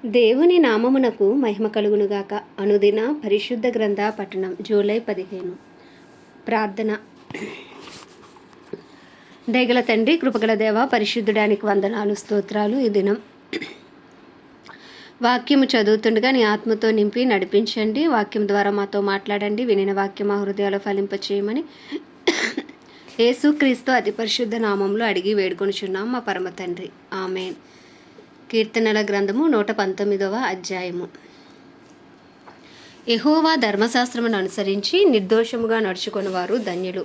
దేవుని నామమునకు మహిమ కలుగునుగాక. అనుదిన పరిశుద్ధ గ్రంథ పఠనం జూలై 15. ప్రార్థన. దయగల తండ్రి, కృపగల దేవ, పరిశుద్ధుడానికి వందనాలు, స్తోత్రాలు. ఈ దినం వాక్యము చదువుతుండగా నీ ఆత్మతో నింపి నడిపించండి. వాక్యం ద్వారా మాతో మాట్లాడండి. వినిన వాక్యం మా హృదయాలు ఫలింపచేయమని యేసుక్రీస్తు అతి పరిశుద్ధ నామంలో అడిగి వేడుకొనుచున్నాం మా పరమ తండ్రి. ఆమేన్. కీర్తనల గ్రంథము 119వ అధ్యాయము. యెహోవా ధర్మశాస్త్రమును అనుసరించి నిర్దోషముగా నడుచుకొనివారు ధన్యులు.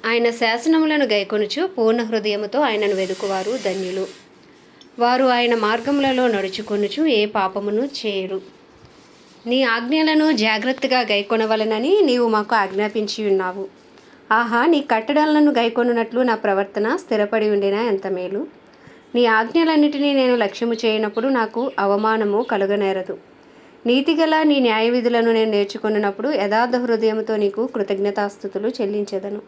ఆయన శాసనములను గైకొనుచు పూర్ణ హృదయముతో ఆయనను వెదుకువారు ధన్యులు. వారు ఆయన మార్గములలో నడుచుకొనుచు ఏ పాపమును చేయరు. నీ ఆజ్ఞలను జాగ్రత్తగా గైకొనవలనని నీవు మాకు ఆజ్ఞాపించి ఉన్నావు. ఆహా, నీ కట్టడలను గైకొనున్నట్లు నా ప్రవర్తన స్థిరపడి ఉండినా ఎంత మేలు. నీ ఆజ్ఞలన్నిటినీ నేను లక్ష్యము చేయనప్పుడు నాకు అవమానము కలుగనేరదు. నీతిగల నీ న్యాయ విధులను నేను నేర్చుకున్నప్పుడు యథార్థ హృదయంతో నీకు కృతజ్ఞతాస్తుతులు చెల్లించెదను.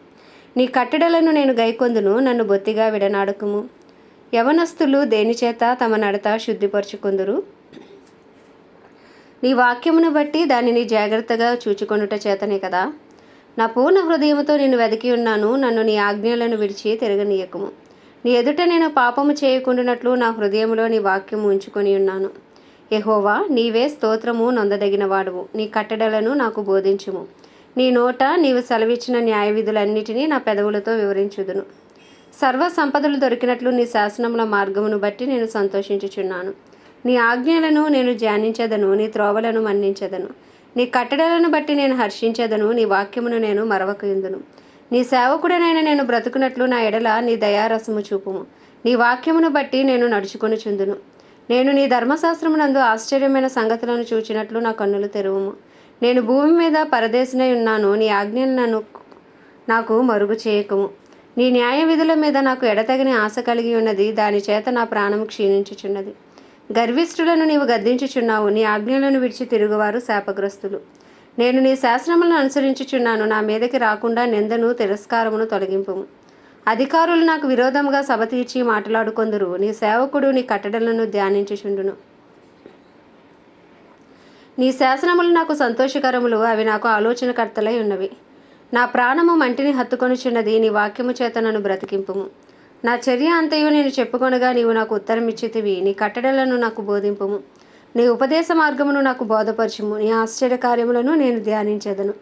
నీ కట్టడలను నేను గైకొందును, నన్ను బొత్తిగా విడనాడకుము. యవనస్తులు దేనిచేత తమ నడత శుద్ధిపరచుకొందురు? నీ వాక్యమును బట్టి దానిని జాగ్రత్తగా చూచుకొనుట చేతనే కదా. నా పూర్ణ హృదయముతో నిన్ను వెదికి ఉన్నాను. నన్ను నీ ఆజ్ఞలను విడిచి తిరగనీయకుము. నీ ఎదుట నేను పాపము చేయకుండానట్లు నా హృదయంలో నీ వాక్యము ఉంచుకొని ఉన్నాను. యెహోవా, నీవే స్తోత్రము నొందదగిన వాడువు. నీ కట్టడలను నాకు బోధించుము. నీ నోట నీవు సెలవిచ్చిన న్యాయ విధులన్నిటినీ నా పెదవులతో వివరించుదును. సర్వ సంపదలు దొరికినట్లు నీ శాసనముల మార్గమును బట్టి నేను సంతోషించుచున్నాను. నీ ఆజ్ఞలను నేను ధ్యానించెదను, నీ త్రోవలను మన్నించెదను. నీ కట్టడలను బట్టి నేను హర్షించెదను, నీ వాక్యమును నేను మరవకయుందును. నీ సేవకుడనైన నేను బ్రతుకున్నట్లు నా ఎడల నీ దయారసము చూపుము. నీ వాక్యమును బట్టి నేను నడుచుకొనుచుందును. నేను నీ ధర్మశాస్త్రమునందు ఆశ్చర్యమైన సంగతులను చూచినట్లు నా కన్నులు తెరువుము. నేను భూమి మీద పరదేశినై ఉన్నాను. నీ ఆజ్ఞలను నాకు మరుగు చేయకము. నీ న్యాయ విధుల మీద నాకు ఎడతెగని ఆశ కలిగి ఉన్నది. దాని చేత నా ప్రాణము క్షీణించుచున్నది. గర్విష్ఠులను నీవు గద్దించుచున్నావు. నీ ఆజ్ఞలను విడిచి తిరుగువారు శాపగ్రస్తులు. నేను నీ శాసనములను అనుసరించుచున్నాను. నా మీదకి రాకుండా నిందను తిరస్కారమును తొలగింపుము. అధికారులు నాకు విరోధముగా సభ తీర్చి మాట్లాడుకొందురు. నీ సేవకుడు నీ కట్టడలను ధ్యానించుచుండును. నీ శాసనములు నాకు సంతోషకరములు, అవి నాకు ఆలోచనకర్తలై ఉన్నవి. నా ప్రాణము మంటిని హత్తుకొనుచున్నది. నీ వాక్యము చేత నన్ను బ్రతికింపుము. నా చర్య అంతయు నేను చెప్పుకొనగా నీవు నాకు ఉత్తరం ఇచ్చితివి. నీ కట్టడలను నాకు బోధింపుము. నీ ఉపదేశ మార్గమును నాకు బోధపరచుము. నీ ఆశ్చర్య కార్యములను నేను ధ్యానించెదను.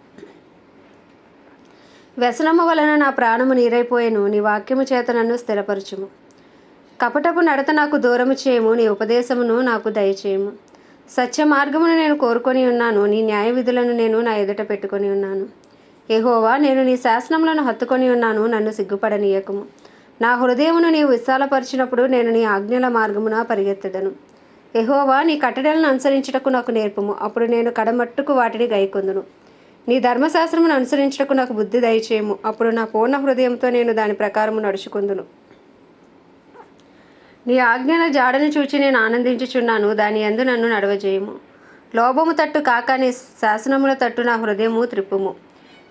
వ్యసనము వలన నా ప్రాణము నీరైపోయెను. నీ వాక్యము చేత నన్ను స్థిరపరచుము. కపటపు నడత నాకు దూరము చేయము. నీ ఉపదేశమును నాకు దయచేయము. సత్య మార్గమును నేను కోరుకొని ఉన్నాను. నీ న్యాయ విధులను నేను నా ఎదుట పెట్టుకొని ఉన్నాను. యెహోవా, నేను నీ శాసనములను హత్తుకొని ఉన్నాను. నన్ను సిగ్గుపడనీయకము. నా హృదయమును నీవు విశాలపరిచినప్పుడు నేను నీ ఆజ్ఞల మార్గమున పరిగెత్తెదను. యెహోవా, నీ కట్టడలను అనుసరించుటకు నాకు నేర్పుము. అప్పుడు నేను కడమట్టుకు వాటిని గైకొందును. నీ ధర్మశాస్త్రమును అనుసరించుటకు నాకు బుద్ధి దయచేయము. అప్పుడు నా పూర్ణ హృదయంతో నేను దాని ప్రకారము నడుచుకొందును. నీ ఆజ్ఞల జాడను చూచి నేను ఆనందించుచున్నాను. దాని యందు నన్ను నడవజేయము. లోభము తట్టు కాక నీ శాసనముల తట్టు నా హృదయము త్రిప్పుము.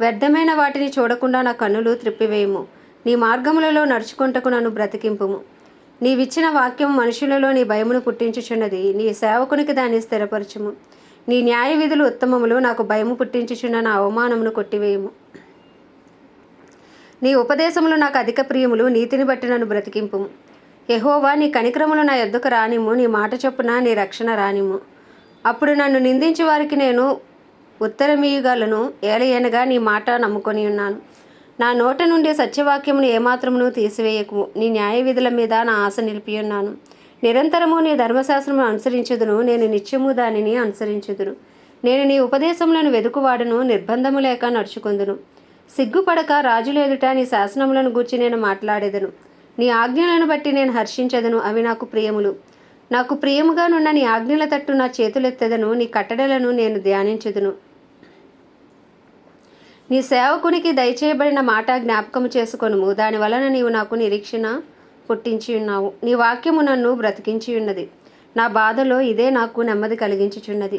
వ్యర్థమైన వాటిని చూడకుండా నా కన్నులు త్రిప్పివేయము. నీ మార్గములలో నడుచుకొంటకు నన్ను బ్రతికింపుము. నీవిచ్చిన వాక్యం మనుషులలో నీ భయమును పుట్టించుచున్నది. నీ సేవకునికి దాన్ని స్థిరపరచుము. నీ న్యాయ విధులు ఉత్తమములు, నాకు భయము పుట్టించుచున్న నా అవమానమును కొట్టివేయము. నీ ఉపదేశములు నాకు అధిక ప్రియములు, నీతిని బట్టి నన్ను బ్రతికింపుము. యెహోవా, నీ కనికరములు నా యొద్దకు రానిమ్ము. నీ మాట చొప్పున నీ రక్షణ రానిమ్ము. అప్పుడు నన్ను నిందించు వారికి నేను ఉత్తరమీయగలను. ఏలయనగా నీ మాట నమ్ముకొని ఉన్నాను. నా నోట నుండి సత్యవాక్యమును ఏమాత్రమును తీసివేయకు. నీ న్యాయ విధుల మీద నా ఆశ నిలిపి ఉన్నాను. నిరంతరము నీ ధర్మశాస్త్రమును అనుసరించుదును. నేను నిత్యము దానిని అనుసరించుదును. నేను నీ ఉపదేశములను వెదుకువాడును, నిర్బంధము లేక నడుచుకొందును. సిగ్గుపడక రాజుల ఎదుట నీ శాసనములను గూర్చి నేను మాట్లాడేదను. నీ ఆజ్ఞలను బట్టి నేను హర్షించెదను. అవి నాకు ప్రియములు. నాకు ప్రియముగా నున్న నీ ఆజ్ఞల తట్టు నా చేతులెత్తెదను. నీ కట్టడలను నేను ధ్యానించుదును. నీ సేవకునికి దయచేయబడిన మాట జ్ఞాపకము చేసుకొనుము. దాని వలన నీవు నాకు నిరీక్షణ పుట్టించి ఉన్నావు. నీ వాక్యము నన్ను బ్రతికించి ఉన్నది. నా బాధలో ఇదే నాకు నెమ్మది కలిగించుచున్నది.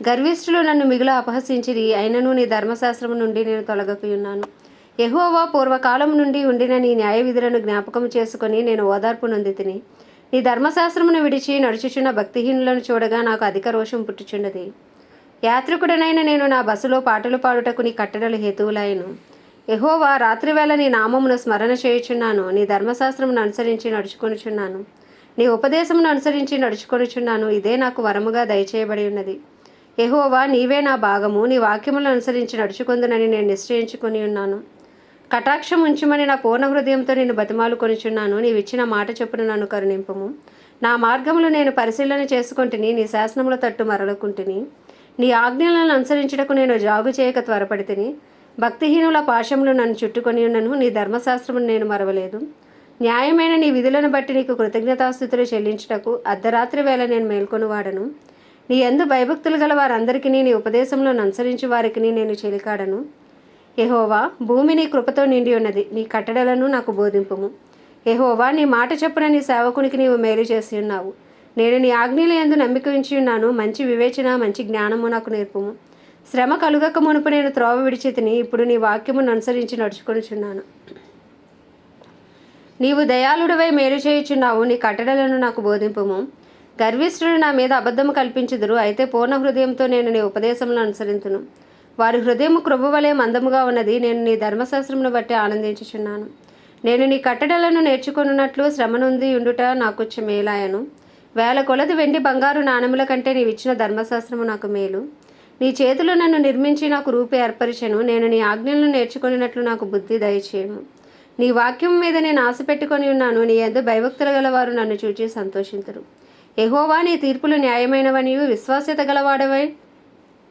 గర్విష్ఠులు నన్ను మిగుల అపహసించిరి, అయినను నీ ధర్మశాస్త్రము నుండి నేను తొలగకున్నాను. యెహోవా, పూర్వకాలం నుండి ఉండిన నీ న్యాయ విధులను జ్ఞాపకము చేసుకొని నేను ఓదార్పు నొందితిని. నీ ధర్మశాస్త్రమును విడిచి నడుచుచున్న భక్తిహీనులను చూడగా నాకు అధిక రోషం పుట్టుచున్నది. యాత్రికుడనైన నేను నా బస్సులో పాటలు పాడుటకు నీ కట్టడలు హేతువులాయను. యెహోవా, రాత్రివేళ నీ నామమును స్మరణ చేయుచున్నాను. నీ ధర్మశాస్త్రమును అనుసరించి నడుచుకొనుచున్నాను. నీ ఉపదేశమును అనుసరించి నడుచుకొనుచున్నాను. ఇదే నాకు వరముగా దయచేయబడి ఉన్నది. యెహోవా, నీవే నా భాగము. నీ వాక్యములను అనుసరించి నడుచుకొందునని నేను నిశ్చయించుకొని ఉన్నాను. కటాక్షం ఉంచుమని నా పూర్ణ హృదయంతో నేను బతిమాలు కొనుచున్నాను. నీవిచ్చిన మాట చొప్పున నన్ను కరుణింపుము. నా మార్గములు నేను పరిశీలన చేసుకొంటిని. నీ శాసనముల తట్టు మరలుకుంటుని. నీ ఆజ్ఞలను అనుసరించుటకు నేను జాగు చేయక త్వరపడితిని. భక్తిహీనుల పాశములు నన్ను చుట్టుకొని ఉన్నను. నీ ధర్మశాస్త్రమును నేను మరవలేదు. న్యాయమైన నీ విధులను బట్టి నీకు కృతజ్ఞతాస్తుతులు చెల్లించుటకు అర్ధరాత్రి వేళ నేను మేల్కొనువాడను. నీ యందు భయభక్తులు గల వారందరికీ నీ ఉపదేశములను అనుసరించి వారికి నేను చెలికాడను. యెహోవా, భూమి నీ కృపతో నిండి ఉన్నది. నీ కట్టడలను నాకు బోధింపుము. యెహోవా, నీ మాట చొప్పున నీ సేవకునికి నీవు మేలు చేసి ఉన్నావు. నేను నీ ఆజ్ఞల యందు నమ్మిక ఉంచి ఉన్నాను. మంచి వివేచన, మంచి జ్ఞానము నాకు నేర్పుము. శ్రమ కలుగక మునుపు నేను త్రోవ విడిచితిని. ఇప్పుడు నీ వాక్యమును అనుసరించి నడుచుకొనుచున్నాను. నీవు దయాళుడవై మేలు చేయుచున్నావు. నీ కట్టడలను నాకు బోధింపుము. గర్విష్ఠుడు నా మీద అబద్ధము కల్పించుదురు. అయితే పూర్ణ హృదయంతో నేను నీ ఉపదేశములను అనుసరింతును. వారి హృదయము కృప వలె మందముగా ఉన్నది. నేను నీ ధర్మశాస్త్రమును బట్టి ఆనందించుచున్నాను. నేను నీ కట్టడలను నేర్చుకొనున్నట్లు శ్రమ నొంది ఉండుట నాకు మేలాయను. వేల కొలది వెండి బంగారు నాణముల కంటే నీవిచ్చిన ధర్మశాస్త్రము నాకు మేలు. నీ చేతులు నన్ను నిర్మించి నాకు రూపు ఏర్పరిచెను. నేను నీ ఆజ్ఞలను నేర్చుకొనినట్లు నాకు బుద్ధి దయచేయము. నీ వాక్యం మీద నేను ఆశ పెట్టుకొని ఉన్నాను. నీ యందు భయభక్తులు గలవారు నన్ను చూచి సంతోషింతురు. యెహోవా, నీ తీర్పులు న్యాయమైనవనియు విశ్వాస్యత గలవాడవై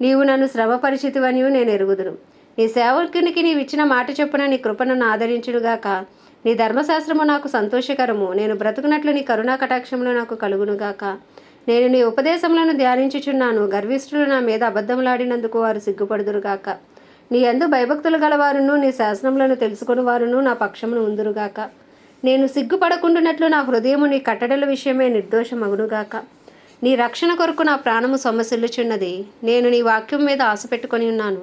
నీవు నన్ను శ్రమపరిచితివనియు నేను ఎరుగుదును. నీ సేవకునికి నీవిచ్చిన మాట చొప్పున నీ కృపను ఆదరించునుగాక. నీ ధర్మశాస్త్రము నాకు సంతోషకరము. నేను బ్రతుకున్నట్లు నీ కరుణా కటాక్షములు నాకు కలుగునుగాక. నేను నీ ఉపదేశములను ధ్యానించుచున్నాను. గర్విష్ఠులు నా మీద అబద్ధములాడినందుకు వారు సిగ్గుపడుదురుగాక. నీ యందు భయభక్తులు గలవారును నీ శాసనములను తెలుసుకుని వారును నా పక్షమును ఉందురుగాక. నేను సిగ్గుపడకుండునట్లు నా హృదయము నీ కట్టడల విషయమే నిర్దోషమగునుగాక. నీ రక్షణ కొరకు నా ప్రాణము సొమ్మసిల్లుచున్నది. నేను నీ వాక్యం మీద ఆశ పెట్టుకొని ఉన్నాను.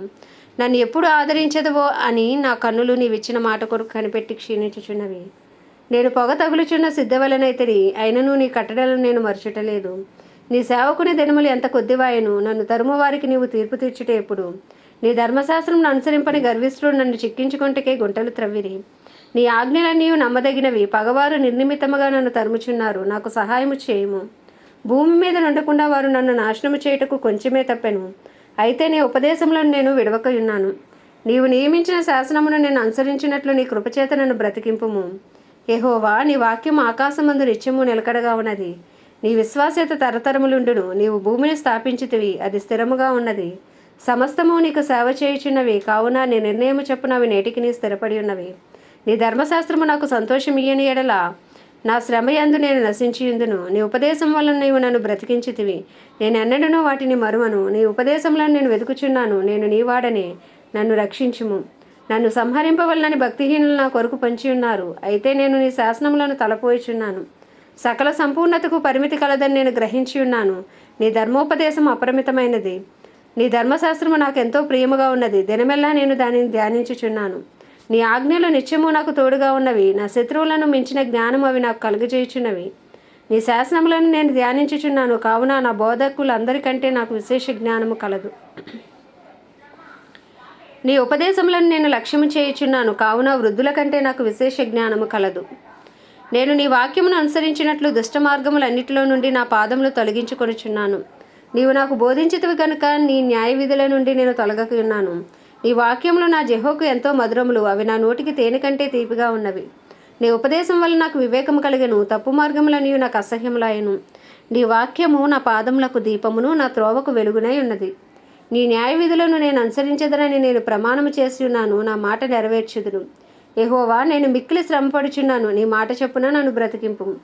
నన్ను ఎప్పుడు ఆదరించదవో అని నా కన్నులు నీవిచ్చిన మాట కొరకు కనిపెట్టి క్షీణించుచున్నవి. నేను పొగ తగులుచున్న సిద్ధవలనైతిని, అయినను నీ కట్టడలను నేను మరచుటలేదు. నీ సేవకుని దినములు ఎంత కొద్దివాయను. నన్ను తరుము వారికి నీవు తీర్పు తీర్చుటే ఎప్పుడు. నీ ధర్మశాస్త్రం అనుసరింపని గర్విష్ఠులు నన్ను చిక్కించుకొంటకే గుంటలు త్రవ్విరి. నీ ఆజ్ఞలన్నీ నమ్మదగినవి. పగవారు నిర్నిమిత్తముగా నన్ను తరుముచున్నారు. నాకు సహాయము చేయము. భూమి మీద నుండకుండా వారు నన్ను నాశనము చేయుటకు కొంచెమే తప్పెను. అయితే నీ ఉపదేశములను నేను విడవక ఉన్నాను. నీవు నియమించిన శాసనమును నేను అనుసరించినట్లు నీ కృపచేత నన్ను బ్రతికింపుము. యెహోవా, నీ వాక్యం ఆకాశమందు నిత్యము నిలకడగా ఉన్నది. నీ విశ్వాస్యత తరతరములుండును. నీవు భూమిని స్థాపించితివి, అది స్థిరముగా ఉన్నది. సమస్తము నీకు సేవ చేయుచున్నవి. కావున నీ నిర్ణయము చొప్పున అవి నేటికి నీ స్థిరపడి ఉన్నవి. నీ ధర్మశాస్త్రము నాకు సంతోషమియ్యని ఎడల నా శ్రమయందు నేను నశించియుందును. నీ ఉపదేశం వలన నీవు నన్ను బ్రతికించితివి. నేను ఎన్నడూనూ వాటిని మరువను. నీ ఉపదేశములను నేను వెతుకుచున్నాను. నేను నీవాడనే, నన్ను రక్షించుము. నన్ను సంహరింపవలనని భక్తిహీనులు నా కొరకు పంచి ఉన్నారు. అయితే నేను నీ శాసనములను తలపోయిచున్నాను. సకల సంపూర్ణతకు పరిమితి కలదని నేను గ్రహించి ఉన్నాను. నీ ధర్మోపదేశం అపరిమితమైనది. నీ ధర్మశాస్త్రము నాకు ఎంతో ప్రియముగా ఉన్నది. దినమెల్లా నేను దానిని ధ్యానించుచున్నాను. నీ ఆజ్ఞలు నిత్యము నాకు తోడుగా ఉన్నవి. నా శత్రువులను మించిన జ్ఞానం అవి నాకు కలుగజేయుచున్నవి. నీ శాసనములను నేను ధ్యానించుచున్నాను. కావున నా బోధకులందరికంటే నాకు విశేష జ్ఞానము కలదు. నీ ఉపదేశములను నేను లక్ష్యము చేయుచున్నాను. కావున వృద్ధుల కంటే నాకు విశేష జ్ఞానము కలదు. నేను నీ వాక్యమును అనుసరించినట్లు దుష్ట మార్గములన్నిటిలో నుండి నా పాదములు తొలగించుకొనుచున్నాను. నీవు నాకు బోధించితివి కనుక నీ న్యాయ విధుల నుండి నేను తొలగక ఉన్నాను. నీ వాక్యములు నా జెహోకు ఎంతో మధురములు. అవి నా నోటికి తేనె కంటే తీపిగా ఉన్నవి. నీ ఉపదేశం వల్ల నాకు వివేకము కలిగెను. తప్పు మార్గములనియు నాకు అసహ్యములాయను. నీ వాక్యము నా పాదములకు దీపమును, నా త్రోవకు వెలుగునై ఉన్నది. నీ న్యాయ విధులను నేను అనుసరించదనని నేను ప్రమాణము చేసి ఉన్నాను. నా మాట నెరవేర్చుదును. యెహోవా, నేను మిక్కిలి శ్రమపడుచున్నాను. నీ మాట చొప్పున నన్ను బ్రతికింపు.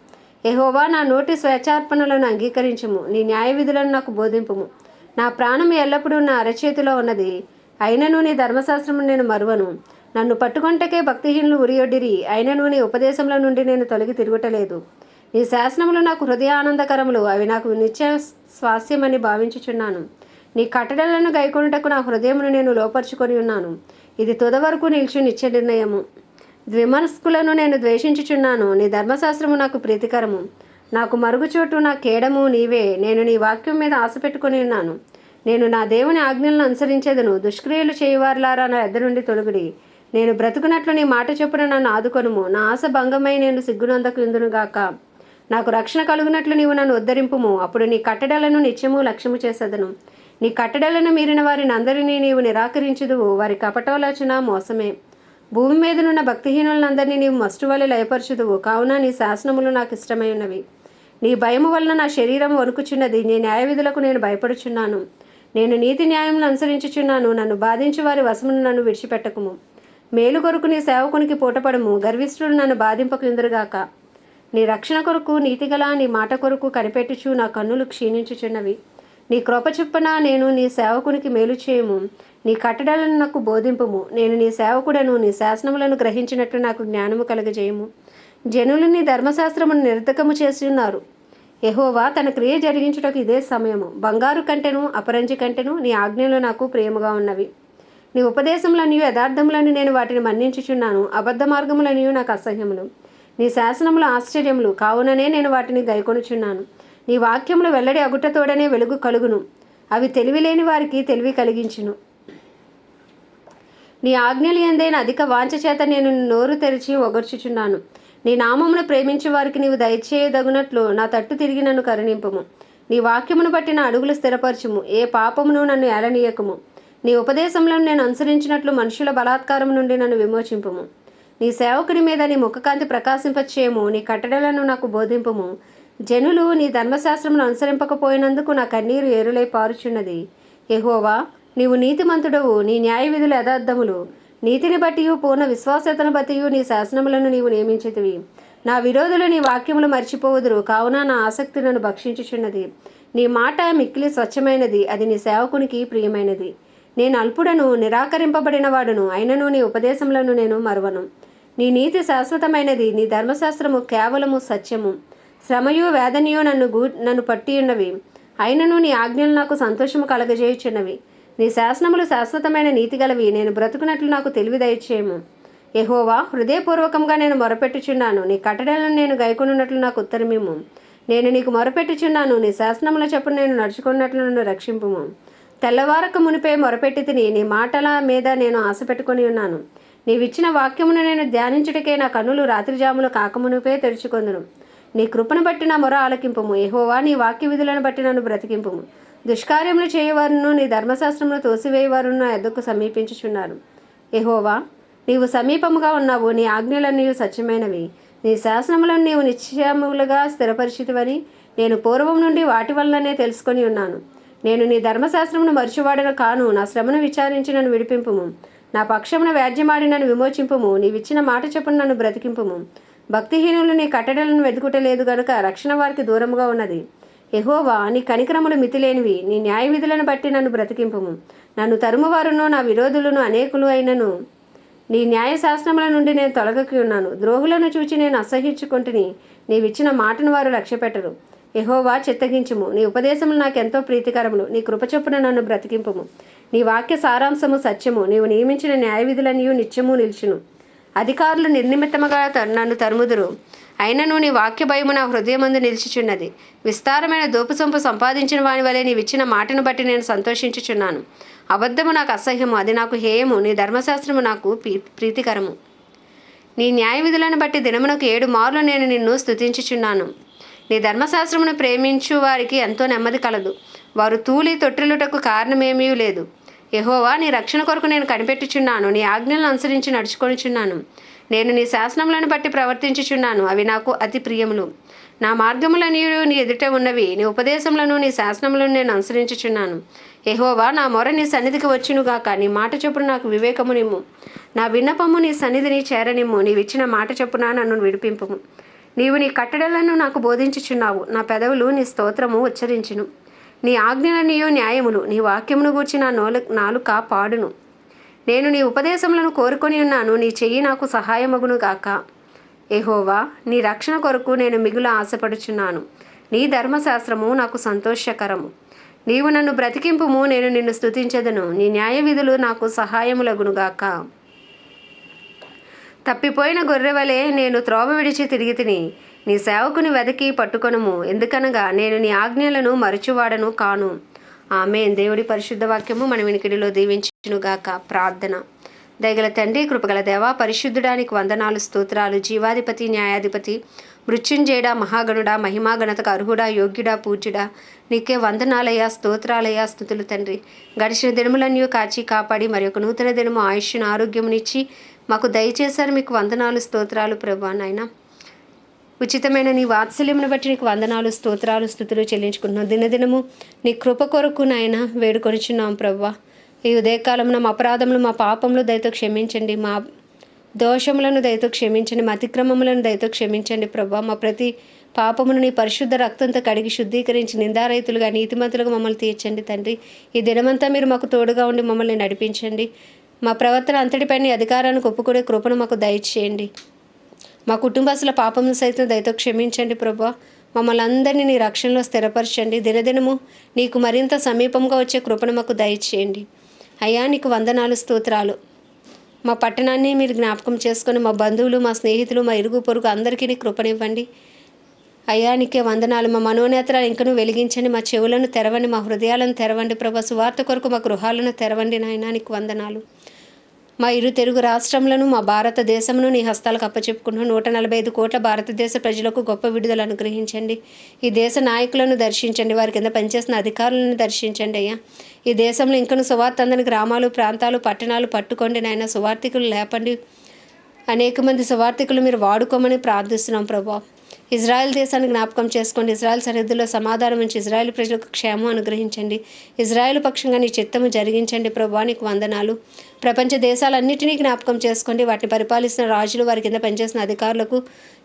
యెహోవా, నా నోటి స్వేచ్ఛార్పణలను అంగీకరించుము. నీ న్యాయ విధులను నాకు బోధింపుము. నా ప్రాణము ఎల్లప్పుడూ నా అరచేతిలో ఉన్నది. అయినను నీ ధర్మశాస్త్రము నేను మరువను. నన్ను పట్టుకొంటకే భక్తిహీనులు ఉరియొడ్డిరి. అయినను నీ ఉపదేశముల నుండి నేను తొలగి తిరుగుటలేదు. నీ శాసనములు నాకు హృదయ ఆనందకరములు. అవి నాకు నిత్య స్వాస్యమని భావించుచున్నాను. నీ కట్టడలను గైకొనుటకు నా హృదయమును నేను లోపరుచుకొని ఉన్నాను. ఇది తుదవరకు నిలిచి నిత్య నిర్ణయము. ద్విమనస్కులను నేను ద్వేషించుచున్నాను. నీ ధర్మశాస్త్రము నాకు ప్రీతికరము. నాకు మరుగుచోటు నా కేడము నీవే. నేను నీ వాక్యం మీద ఆశ పెట్టుకొని ఉన్నాను. నేను నా దేవుని ఆజ్ఞలను అనుసరించేదను. దుష్క్రియలు చేయువారులారా నా ఎద్ద నుండి తొలగుడి. నేను బ్రతుకున్నట్లు నీ మాట చొప్పున నన్ను ఆదుకొనుము. నా ఆశ భంగమై నేను సిగ్గునందకు ఇందునుగాక. నాకు రక్షణ కలుగునట్లు నీవు నన్ను ఉద్ధరింపుము. అప్పుడు నీ కట్టడలను నిత్యము లక్ష్యము చేసేదను. నీ కట్టడలను మీరిన వారిని అందరినీ నీవు నిరాకరించుదువు. వారి కపటోలోచన మోసమే. భూమి మీదనున్న భక్తిహీనులందరినీ నీవు మస్టువలె లయపరచుదువు. కావున నీ శాసనములు నాకు ఇష్టమై ఉన్నవి. నీ భయము వలన నా శరీరం వణుకుచున్నది. నీ న్యాయవిధులకు నేను భయపడుచున్నాను. నేను నీతి న్యాయములను అనుసరించుచున్నాను. నన్ను బాధించు వారి వశమును నన్ను విడిచిపెట్టకుము. మేలు కొరకు నీ సేవకునికి పూటపడము. గర్విష్ఠులు నన్ను బాధింపకుందురుగాక. నీ రక్షణ కొరకు నీతిగల నీ మాట కొరకు కనిపెట్టుచు నా కన్నులు క్షీణించుచున్నవి. నీ కృప చొప్పున నేను నీ సేవకునికి మేలు చేయము. నీ కట్టడలను నాకు బోధింపుము. నేను నీ సేవకుడను. నీ శాసనములను గ్రహించినట్లు నాకు జ్ఞానము కలగజేయము. జనులు నీ ధర్మశాస్త్రమును నిరర్ధకము చేసి ఉన్నారు. యెహోవా తన క్రియ జరిగించుటకు ఇదే సమయము. బంగారు కంటెను అపరంజి కంటెను నీ ఆజ్ఞలు నాకు ప్రియముగా ఉన్నవి. నీ ఉపదేశములనియు యథార్థములను నేను వాటిని మన్నించుచున్నాను. అబద్ధ మార్గములనియు నాకు అసహ్యములు. నీ శాసనములు ఆశ్చర్యములు కావుననే నేను వాటిని గైకొనుచున్నాను. నీ వాక్యములు వెల్లడి అగుటతోడనే వెలుగు కలుగును. అవి తెలివి లేని వారికి తెలివి కలిగించును. నీ ఆజ్ఞలు ఎందైన అధిక వాంఛ చేత నేను నోరు తెరిచి ఒగర్చుచున్నాను. నీ నామమును ప్రేమించే వారికి నీవు దయచేయదగునట్లు నా తట్టు తిరిగి నన్ను కరుణింపుము. నీ వాక్యమును బట్టి నా అడుగులు స్థిరపరచుము. ఏ పాపమును నన్ను ఏలనీయకుము. నీ ఉపదేశములను నేను అనుసరించినట్లు మనుషుల బలాత్కారం నుండి నన్ను విమోచింపుము. నీ సేవకుని మీద నీ ముఖకాంతి ప్రకాశింపచేయము. నీ కట్టడలను నాకు బోధింపుము. జనులు నీ ధర్మశాస్త్రమును అనుసరింపకపోయినందుకు నా కన్నీరు ఏరులై పారుచున్నది. యెహోవా, నీవు నీతిమంతుడవు. నీ న్యాయ విధులు యథార్థములు. నీతిని బట్టియు పూర్ణ విశ్వాసతను బట్టియు నీ శాసనములను నీవు నియమించితివి. నా విరోధులు నీ వాక్యములు మర్చిపోవుదురు. కావున నా ఆసక్తి నన్ను భక్షించుచున్నది. నీ మాట మిక్కిలి స్వచ్ఛమైనది. అది నీ సేవకునికి ప్రియమైనది. నేను అల్పుడను, నిరాకరింపబడిన వాడును. అయినను నీ ఉపదేశములను నేను మరువను. నీ నీతి శాశ్వతమైనది. నీ ధర్మశాస్త్రము కేవలము సత్యము. శ్రమయు వేదనయు నన్ను పట్టియున్నవి. అయినను నీ ఆజ్ఞలు నాకు సంతోషము కలగజేయుచున్నవి. నీ శాసనములు శాశ్వతమైన నీతిగలవి. నేను బ్రతుకున్నట్లు నాకు తెలివి దయచేయము. యెహోవా, హృదయపూర్వకంగా నేను మొరపెట్టుచున్నాను. నీ కట్టడలను నేను గైకొనున్నట్లు నాకు ఉత్తరమిమ్ము. నేను నీకు మొరపెట్టుచున్నాను. నీ శాసనముల చొప్పున నేను నడుచుకున్నట్లు నన్ను రక్షింపుము. తెల్లవారక మునిపే మొరపెట్టి తిని నీ మాటల మీద నేను ఆశ పెట్టుకొని ఉన్నాను. నీవిచ్చిన వాక్యమును నేను ధ్యానించుటకే నా కన్నులు రాత్రిజాములు కాకమునిపే తెరుచుకొందును. నీ కృపను బట్టి నా మొర ఆలకింపుము. యెహోవా, నీ వాక్య విధులను బట్టి నన్ను బ్రతికింపుము. దుష్కార్యములు చేయవారును నీ ధర్మశాస్త్రమును తోసివేయవారును నా ఎద్దకు సమీపించుచున్నారు. యెహోవా, నీవు సమీపముగా ఉన్నావు. నీ ఆజ్ఞలన్నీ సత్యమైనవి. నీ శాసనములను నీవు నిశ్చయములుగా స్థిరపరిచితివని నేను పూర్వం నుండి వాటి వల్లనే తెలుసుకొని ఉన్నాను. నేను నీ ధర్మశాస్త్రమును మరిచివాడను కాను. నా శ్రమను విచారించి నన్ను విడిపింపుము. నా పక్షమున వ్యాజ్యమాడి నన్ను విమోచింపుము. నీవిచ్చిన మాట చొప్పున నన్ను బ్రతికింపుము. భక్తిహీనులు నీ కట్టడలను వెతుకుటలేదు గనుక రక్షణ వారికి దూరముగా ఉన్నది. యెహోవా, నీ కనికరములు మితిలేనివి. నీ న్యాయ విధులను బట్టి నన్ను బ్రతికింపుము. నన్ను తరుమువారును నా విరోధులను అనేకులు అయినను నీ న్యాయశాస్త్రముల నుండి నేను తొలగకి ఉన్నాను. ద్రోహులను చూచి నేను అసహ్యించుకుంటుని. నీవిచ్చిన మాటను వారు లక్ష్యపెట్టరు. యెహోవా, చిత్తగించుము. నీ ఉపదేశములు నాకెంతో ప్రీతికరములు. నీ కృపచొప్పున నన్ను బ్రతికింపుము. నీ వాక్య సారాంశము సత్యము. నీవు నియమించిన న్యాయ విధులన్నీ నిత్యము నిల్చును. అధికారులు నిర్నిమిత్తముగా నన్ను తరుముదురు. అయినను నీ వాక్య భయము నా హృదయమందు నిలిచిచున్నది. విస్తారమైన దోపుసొంపు సంపాదించిన వాని వలె నీవిచ్చిన మాటను బట్టి నేను సంతోషించుచున్నాను. అబద్ధము నాకు అసహ్యము, అది నాకు హేయము. నీ ధర్మశాస్త్రము నాకు ప్రీతికరము. నీ న్యాయ విధులను బట్టి దినమునకు 7 మార్లు నేను నిన్ను స్తుతించుచున్నాను. నీ ధర్మశాస్త్రమును ప్రేమించు వారికి ఎంతో నెమ్మది కలదు. వారు తూలి తొట్టిల్లుటకు కారణమేమీ లేదు. యెహోవా, నీ రక్షణ కొరకు నేను కనిపెట్టుచున్నాను. నీ ఆజ్ఞలను అనుసరించి నడుచుకొనిచున్నాను. నేను నీ శాసనములను బట్టి ప్రవర్తించుచున్నాను. అవి నాకు అతి ప్రియములు. నా మార్గములన్నీ నీ ఎదుట ఉన్నవి. నీ ఉపదేశములను నీ శాసనములను నేను అనుసరించుచున్నాను. యెహోవా, నా మొర నీ సన్నిధికి వచ్చునుగాక. నీ మాట చొప్పున నాకు వివేకము నిమ్ము. నా విన్నపము నీ సన్నిధిని చేరనిమ్ము. నీవిచ్చిన మాట చొప్పున నన్ను విడిపింపుము. నీవు నీ కట్టడలను నాకు బోధించుచున్నావు. నా పెదవులు నీ స్తోత్రము ఉచ్చరించును. నీ ఆజ్ఞలనియు న్యాయములు. నీ వాక్యమును గూర్చి నా నాలుక పాడును. నేను నీ ఉపదేశములను కోరుకొని ఉన్నాను. నీ చెయ్యి నాకు సహాయమగును గాక. యెహోవా, నీ రక్షణ కొరకు నేను మిగుల ఆశపడుచున్నాను. నీ ధర్మశాస్త్రము నాకు సంతోషకరము. నీవు నన్ను బ్రతికింపుము. నేను నిన్ను స్తుతించెదను. నీ న్యాయ విధులు నాకు సహాయములగునుగాక. తప్పిపోయిన గొర్రెవలే నేను త్రోవ విడిచి తిరిగి తిని నీ సేవకుని వెదకి పట్టుకొనుము, ఎందుకనగా నేను నీ ఆజ్ఞలను మరచువాడను కాను. ఆమేన్. దేవుడి పరిశుద్ధ వాక్యము మన వినికిడిలో దీవించునుగాక. ప్రార్థన. దయగల తండ్రి, కృపగల దేవా, పరిశుద్ధుడానికి వందనాలు, స్తోత్రాలు. జీవాధిపతి, న్యాయాధిపతి, మృత్యుంజయుడా, మహాగణుడా, మహిమాగణతకు అర్హుడా, యోగ్యుడా, పూజ్యుడా, నీకే వందనాలయ్యా, స్తోత్రాలయ్యా, స్తుతులు తండ్రి. గడిచిన దినములన్నీ కాచి కాపాడి మరి ఒక నూతన దినము ఆయుష్ను ఆరోగ్యమునిచ్చి మాకు దయచేశారు. మీకు వందనాలు, స్తోత్రాలు ప్రభా. నాయన ఉచితమైన నీ వాత్సల్యమును బట్టి నీకు వందనాలు, స్తోత్రాలు, స్తుతులు చెల్లించుకుంటున్నాం. దినదినము నీ కృప కొరకు నాయన వేడుకొనిచున్నాం ప్రభా. ఈ ఉదయకాలంలో మా అపరాధములు, మా పాపములు దయతో క్షమించండి. మా దోషములను దయతో క్షమించండి. మా అతిక్రమములను దయతో క్షమించండి ప్రభా. మా ప్రతి పాపమును నీ పరిశుద్ధ రక్తంతో కడిగి శుద్ధీకరించి నిందారహితులుగా, నీతిమంతులుగా మమ్మల్ని తీర్చండి తండ్రి. ఈ దినమంతా మీరు మాకు తోడుగా ఉండి మమ్మల్ని నడిపించండి. మా ప్రవర్తన అంతటిపైన అధికారానికి ఒప్పుకునే కృపను మాకు దయచేయండి. మా కుటుంబస్తుల పాపమును సైతం దయతో క్షమించండి ప్రభా. మమ్మల్ని అందరినీ నీ రక్షణలో స్థిరపరచండి. దినదినము నీకు మరింత సమీపంగా వచ్చే కృపను మాకు దయచేయండి. అయ్యా నీకు వందనాలు, స్తోత్రాలు. మా పట్టణాన్ని మీరు జ్ఞాపకం చేసుకొని మా బంధువులు, మా స్నేహితులు, మా ఇరుగు పొరుగు అందరికీ నీ కృపనివ్వండి. అయ్యా నీకే వందనాలు. మా మనోనేత్రాలు ఇంకనూ వెలిగించండి. మా చెవులను తెరవండి, మా హృదయాలను తెరవండి ప్రభా. సువార్త కొరకు మా గృహాలను తెరవండి నాయనా. నీకు వందనాలు. మా ఇరు తెలుగు రాష్ట్రములను, మా భారతదేశమును నీ హస్తాలకు అప్పచెప్పుకుంటున్నాం. 145 కోట్ల భారతదేశ ప్రజలకు గొప్ప విడుదల అనుగ్రహించండి. ఈ దేశ నాయకులను దర్శించండి. వారి కింద పనిచేస్తున్న అధికారులను దర్శించండి అయ్యా. ఈ దేశంలో ఇంకను సువార్త అందని గ్రామాలు, ప్రాంతాలు, పట్టణాలు పట్టుకోండి నాయన. సువార్థికులు లేపండి. అనేక మంది సువార్థికులు మీరు వాడుకోమని ప్రార్థిస్తున్నాం ప్రభా. ఇజ్రాయెల్ దేశాన్ని జ్ఞాపకం చేసుకోండి. ఇజ్రాయెల్ సరిహద్దుల్లో సమాధానం ఉంచి ఇజ్రాయెల్ ప్రజలకు క్షేమం అనుగ్రహించండి. ఇజ్రాయెల్ పక్షంగా నీ చిత్తము జరిగించండి ప్రభా. నీకు వందనాలు. ప్రపంచ దేశాలన్నిటినీ జ్ఞాపకం చేసుకోండి. వాటిని పరిపాలిస్తున్న రాజులు, వారి కింద పనిచేసిన అధికారులకు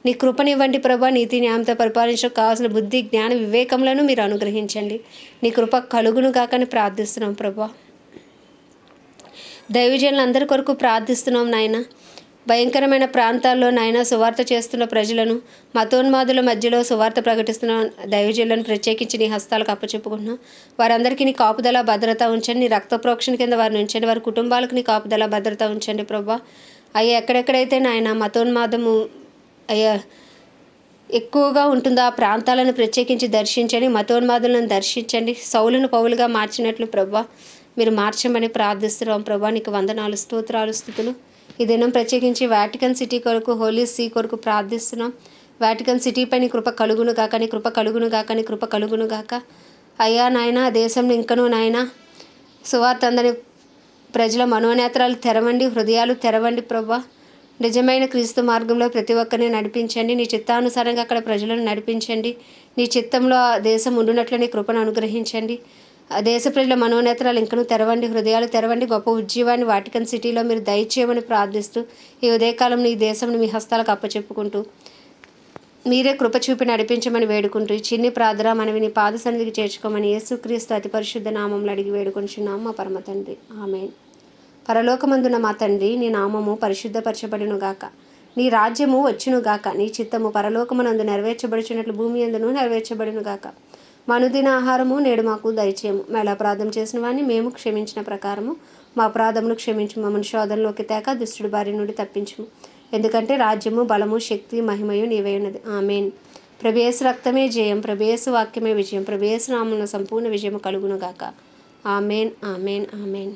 నీ కృపనివ్వండి ప్రభా. నీతి న్యాయంతో పరిపాలించడానికి కావాల్సిన బుద్ధి, జ్ఞాన, వివేకములను మీరు అనుగ్రహించండి. నీ కృప కలుగును కాకని ప్రార్థిస్తున్నాం ప్రభా. దైవజనులందరి కొరకు ప్రార్థిస్తున్నాం నాయన. భయంకరమైన ప్రాంతాల్లో నాయన సువార్త చేస్తున్న ప్రజలను, మతోన్మాదుల మధ్యలో సువార్త ప్రకటిస్తున్న దైవజనులను ప్రత్యేకించి నీ హస్తాలకు అప్పచెప్పుకుంటున్నాం. వారందరికీ నీ కాపుదల, భద్రత ఉంచండి. నీ రక్త ప్రోక్షణ కింద వారిని ఉంచండి. వారి కుటుంబాలకు నీ కాపుదల, భద్రత ఉంచండి ప్రభా. అయ్యా ఎక్కడెక్కడైతే నాయన మతోన్మాదము అయ్యా ఎక్కువగా ఉంటుందో ఆ ప్రాంతాలను ప్రత్యేకించి దర్శించండి. మతోన్మాదులను దర్శించండి. సౌలును పౌలుగా మార్చినట్లు ప్రభా మీరు మార్చమని ప్రార్థిస్తున్నాం ప్రభా. నీకు వందనాలు, స్తోత్రాలు, స్తుతులు. ఈ దినం ప్రత్యేకించి వాటికన్ సిటీ కొరకు, హోలీ సీ కొరకు ప్రార్థిస్తున్నాం. వాటికన్ సిటీ పైన కృప కలుగును గాక, నీ కృప కలుగును గాక, నీ కృప కలుగును గాక. అయ్యా నాయన దేశంలో ఇంకనూ నాయన సువార్త అందని ప్రజల మనోనేత్రాలు తెరవండి, హృదయాలు తెరవండి ప్రభా. నిజమైన క్రీస్తు మార్గంలో ప్రతి ఒక్కరిని నడిపించండి. నీ చిత్తానుసారంగా అక్కడ ప్రజలను నడిపించండి. నీ చిత్తంలో ఆ దేశం ఉండునట్లు నీ కృపను అనుగ్రహించండి. ఆ దేశ ప్రజల మనోనేత్రాలు ఇంకనూ తెరవండి, హృదయాలు తెరవండి. గొప్ప ఉజ్జీవాన్ని వాటికన్ సిటీలో మీరు దయచేయమని ప్రార్థిస్తూ ఈ ఉదయకాలం ఈ దేశంను మీ హస్తాలకు అప్పచెప్పుకుంటూ మీరే కృప చూపి నడిపించమని వేడుకుంటూ ఈ చిన్ని ప్రార్థన మనవి నీ పాద సన్నిధికి చేర్చుకోమని యేసుక్రీస్తు అతి పరిశుద్ధ నామంలో అడిగి వేడుకొంచున్నాం మా పరమ తండ్రి. ఆమేన్. పరలోకమందున మా తండ్రి, నీ నామము పరిశుద్ధపరచబడును గాక, నీ రాజ్యము వచ్చును గాక, నీ చిత్తము పరలోకమునందు నెరవేర్చబడుచున్నట్లు భూమి యందును నెరవేర్చబడును గాక. మా అనుదిన ఆహారము నేడు మాకు దయచేయము. మేము అపరాధం చేసిన వాడిని మేము క్షమించిన ప్రకారము మా అపరాధములు క్షమించు. మమ్మల్ని శోధనలోకి తేక దుష్టుడి బారి నుండి తప్పించుము. ఎందుకంటే రాజ్యము, బలము, శక్తి, మహిమయు నీవే ఉన్నది. ఆమేన్. ప్రభు యేసు రక్తమే జయం, ప్రభు యేసు వాక్యమే విజయం, ప్రభు యేసు నామమున సంపూర్ణ విజయము కలుగును గాక. ఆమేన్, ఆమేన్, ఆమేన్.